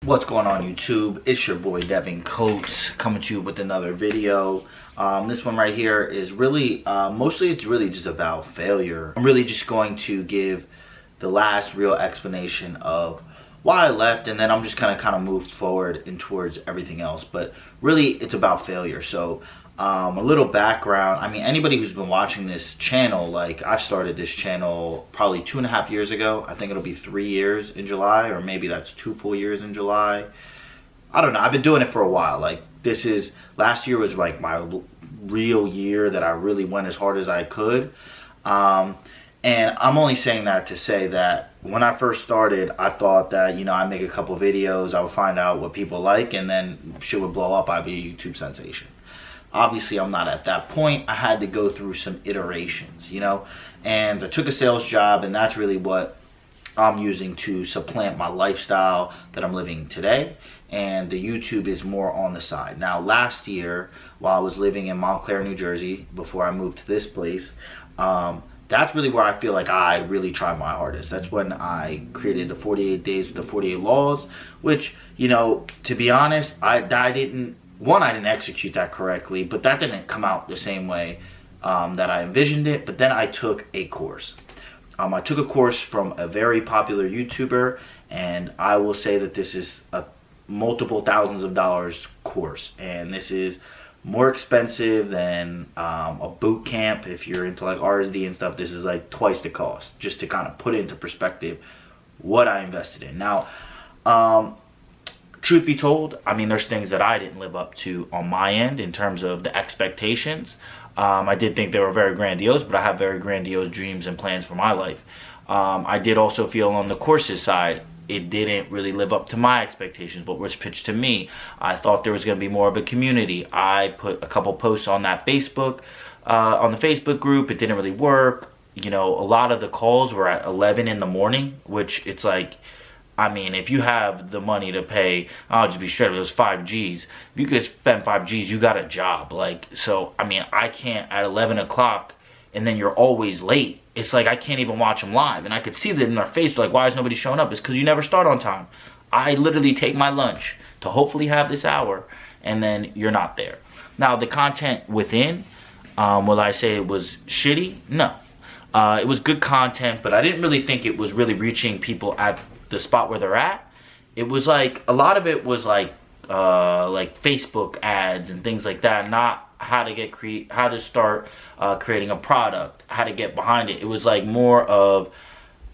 What's going on YouTube? It's your boy Devin Coates coming to you with another video. This one right here is really, mostly it's really just about failure. I'm really just going to give the last real explanation of why I left, and then I'm just gonna kind of move forward and towards everything else. But really it's about failure. So a little background. I mean, anybody who's been watching this channel, like I started this channel probably 2.5 years ago. I think it'll be 3 years in July, or maybe that's 2 full years in July. I don't know. I've been doing it for a while. Like last year was like my real year that I really went as hard as I could. And I'm only saying that to say that when I first started, I thought that, you know, I'd make a couple videos, I would find out what people like, and then shit would blow up, I'd be a YouTube sensation. Obviously, I'm not at that point. I had to go through some iterations, you know, and I took a sales job, and that's really what I'm using to supplant my lifestyle that I'm living today. And the YouTube is more on the side. Now, last year, while I was living in Montclair, New Jersey, before I moved to this place, that's really where I feel like I really tried my hardest. That's when I created the 48 days with the 48 laws, which, you know, to be honest, I didn't execute that correctly, but that didn't come out the same way that I envisioned it. But then I took a course. I took a course from a very popular YouTuber, and I will say that this is a multiple thousands of dollars course, and this is more expensive than a boot camp. If you're into like RSD and stuff, this is like twice the cost, just to kind of put it into perspective what I invested in. Now, truth be told, I mean, there's things that I didn't live up to on my end in terms of the expectations. I did think they were very grandiose, but I have very grandiose dreams and plans for my life. I did also feel on the courses side, it didn't really live up to my expectations, what was pitched to me. I thought there was going to be more of a community. I put a couple posts on that Facebook, on the Facebook group. It didn't really work. You know, a lot of the calls were at 11 in the morning, which it's like, I mean, if you have the money to pay, I'll just be straight up, it was 5 G's. If you could spend 5 G's, you got a job. Like, so, I mean, I can't at 11 o'clock and then you're always late. It's like I can't even watch them live. And I could see that in their face, like, why is nobody showing up? It's because you never start on time. I literally take my lunch to hopefully have this hour, and then you're not there. Now, the content within, will I say it was shitty? No. It was good content, but I didn't really think it was really reaching people at the spot where they're at. It was like, a lot of it was like Facebook ads and things like that, not how to start creating a product, how to get behind it. It was like more of,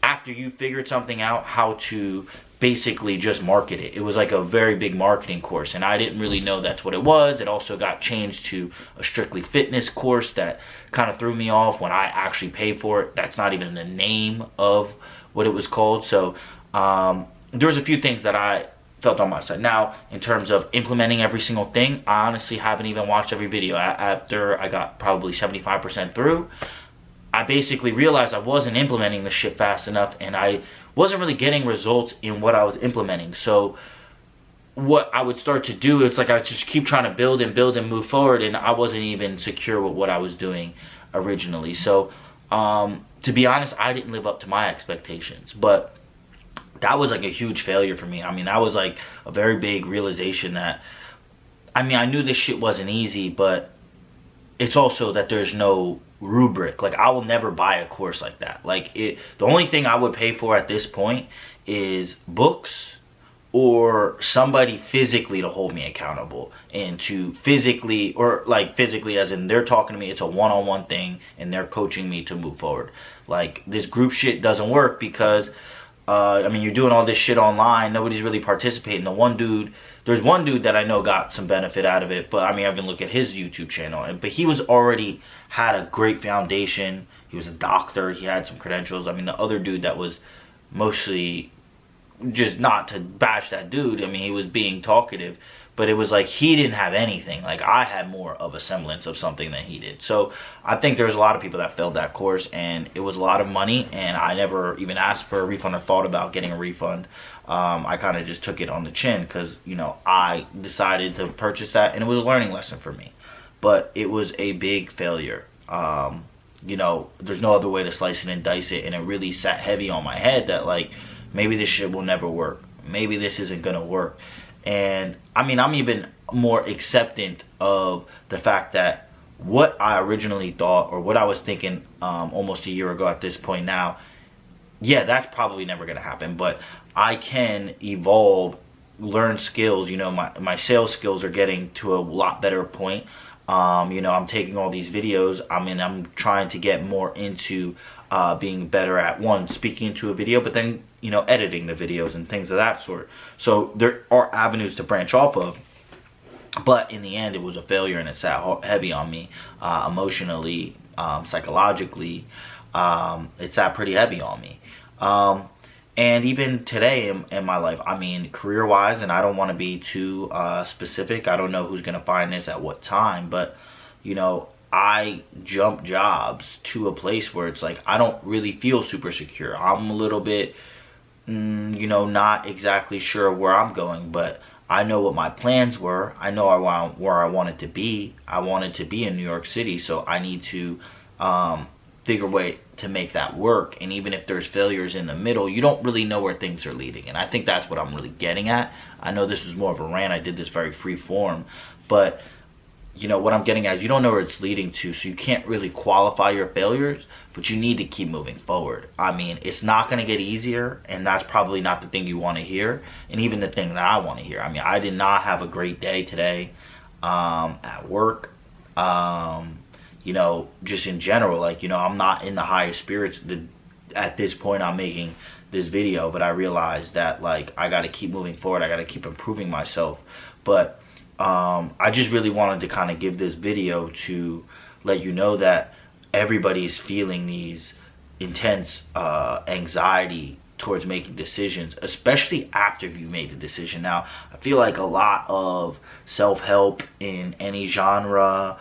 after you figured something out, how to basically just market it. It was like a very big marketing course, and I didn't really know that's what it was. It also got changed to a strictly fitness course that kind of threw me off when I actually paid for it. That's not even the name of what it was called. So there was a few things that I felt on my side. Now, in terms of implementing every single thing, I honestly haven't even watched every video. After I got probably 75% through, I basically realized I wasn't implementing the shit fast enough, and I wasn't really getting results in what I was implementing. So what I would start to do, it's like I just keep trying to build and move forward, and I wasn't even secure with what I was doing originally. So to be honest, I didn't live up to my expectations, but that was like a huge failure for me. I mean, that was like a very big realization that, I mean, I knew this shit wasn't easy, but it's also that there's no rubric. Like, I will never buy a course like that. Like, the only thing I would pay for at this point is books, or somebody physically to hold me accountable, and to physically, or like physically as in they're talking to me, it's a one-on-one thing, and they're coaching me to move forward. Like, this group shit doesn't work because I mean, you're doing all this shit online, nobody's really participating. There's one dude that I know got some benefit out of it, but I mean, I've been looking at his YouTube channel, but he was already had a great foundation. He was a doctor, he had some credentials. I mean, the other dude that was mostly, just not to bash that dude, I mean, he was being talkative, but it was like he didn't have anything. Like, I had more of a semblance of something than he did. So I think there's a lot of people that failed that course, and it was a lot of money, and I never even asked for a refund or thought about getting a refund. I kind of just took it on the chin because, you know, I decided to purchase that, and it was a learning lesson for me. But it was a big failure. You know, there's no other way to slice it and dice it, and it really sat heavy on my head that, like, maybe this shit will never work. maybe this isn't gonna work. And I mean, I'm even more acceptant of the fact that what I originally thought, or what I was thinking almost a year ago at this point now, yeah, that's probably never gonna happen. But I can evolve, learn skills. You know, my sales skills are getting to a lot better point. You know, I'm taking all these videos. I'm trying to get more into being better at, one, speaking into a video, but then, you know, editing the videos and things of that sort. So there are avenues to branch off of. But in the end, it was a failure, and it sat heavy on me emotionally, psychologically. It sat pretty heavy on me. And even today in my life, I mean, career-wise, and I don't want to be too specific. I don't know who's going to find this at what time, but, you know, I jump jobs to a place where it's like I don't really feel super secure. I'm a little bit, you know, not exactly sure where I'm going, but I know what my plans were. I know where I wanted to be. I wanted to be in New York City, so I need to figure a way to make that work. And even if there's failures in the middle, you don't really know where things are leading. And I think that's what I'm really getting at. I know this was more of a rant. I did this very free form, but you know what I'm getting at is you don't know where it's leading to, so you can't really qualify your failures, but you need to keep moving forward. I mean, it's not going to get easier, and that's probably not the thing you want to hear, and even the thing that I want to hear. I mean, I did not have a great day today at work. You know, just in general, like, you know, I'm not in the highest spirits at this point. I'm making this video, but I realized that, like, I got to keep moving forward. I got to keep improving myself. But I just really wanted to kind of give this video to let you know that everybody's feeling these intense anxiety towards making decisions, especially after you made the decision. Now, I feel like a lot of self-help in any genre,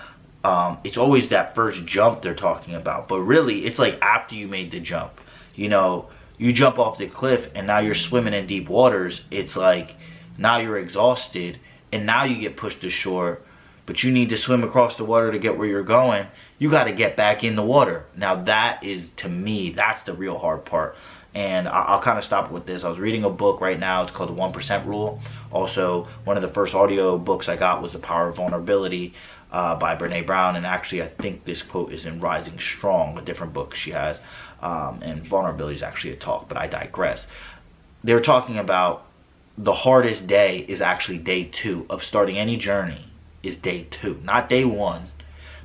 it's always that first jump they're talking about, but really it's like after you made the jump. You know, you jump off the cliff and now you're swimming in deep waters. It's like now you're exhausted, and now you get pushed to shore, but you need to swim across the water to get where you're going. You got to get back in the water. Now that is, to me, that's the real hard part. And I'll kind of stop with this. I was reading a book right now. It's called The 1% Rule. Also, one of the first audio books I got was The Power of Vulnerability by Brene Brown. And actually, I think this quote is in Rising Strong, a different book she has. And vulnerability is actually a talk, but I digress. They were talking about the hardest day is actually day 2 of starting any journey. Is day 2, not day 1,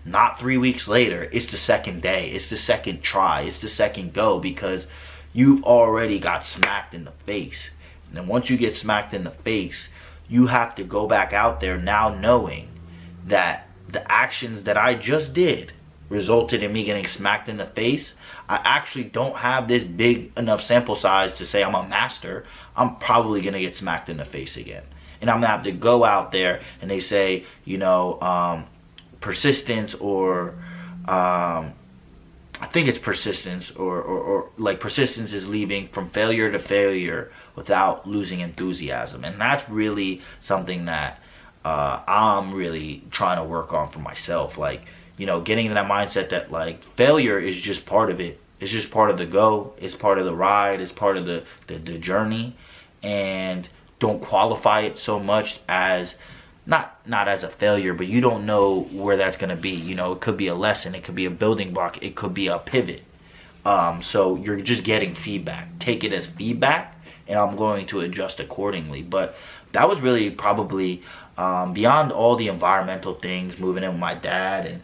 not 3 weeks later. It's the second day, it's the second try, it's the second go, because you've already got smacked in the face. And then once you get smacked in the face, you have to go back out there now knowing that the actions that I just did resulted in me getting smacked in the face. I actually don't have this big enough sample size to say I'm a master. I'm probably going to get smacked in the face again. And I'm going to have to go out there, and they say, you know, persistence, or I think it's persistence, or like persistence is leaving from failure to failure without losing enthusiasm. And that's really something that I'm really trying to work on for myself. Like, you know, getting in that mindset that, like, failure is just part of it. It's just part of the go. It's part of the ride. It's part of the journey. And don't qualify it so much as, not as a failure, but you don't know where that's going to be. You know, it could be a lesson. It could be a building block. It could be a pivot. So you're just getting feedback. Take it as feedback, and I'm going to adjust accordingly. But that was really probably, beyond all the environmental things, moving in with my dad, and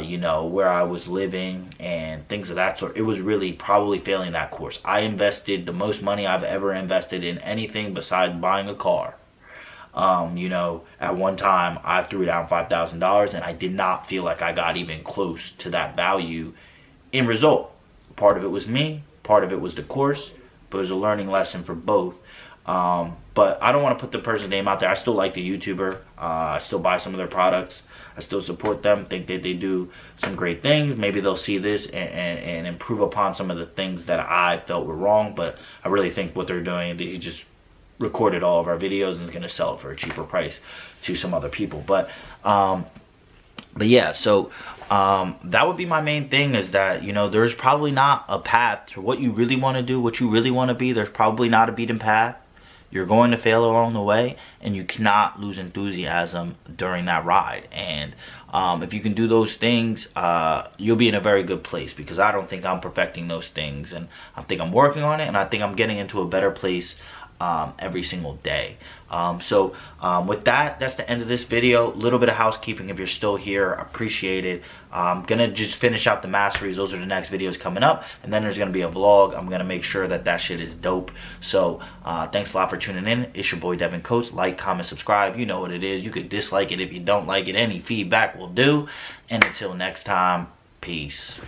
you know, where I was living and things of that sort, it was really probably failing that course. I invested the most money I've ever invested in anything besides buying a car. You know, at one time I threw down $5,000, and I did not feel like I got even close to that value in result. Part of it was me, part of it was the course, but it was a learning lesson for both. But I don't want to put the person's name out there. I still like the YouTuber. I still buy some of their products. I still support them. Think that they do some great things. Maybe they'll see this and improve upon some of the things that I felt were wrong. But I really think what they're doing, he just recorded all of our videos and is going to sell it for a cheaper price to some other people. But yeah, so that would be my main thing, is that, you know, there's probably not a path to what you really want to do, what you really want to be. There's probably not a beaten path. You're going to fail along the way, and you cannot lose enthusiasm during that ride. And if you can do those things, you'll be in a very good place, because I don't think I'm perfecting those things, and I think I'm working on it, and I think I'm getting into a better place every single day. With that, that's the end of this video. A little bit of housekeeping. If you're still here, appreciate it. I'm gonna just finish out the masteries. Those are the next videos coming up, and then there's gonna be a vlog. I'm gonna make sure that that shit is dope. So thanks a lot for tuning in. It's your boy Devin Coates. Like, comment, subscribe. You know what it is. You could dislike it if you don't like it. Any feedback will do. And until next time, peace.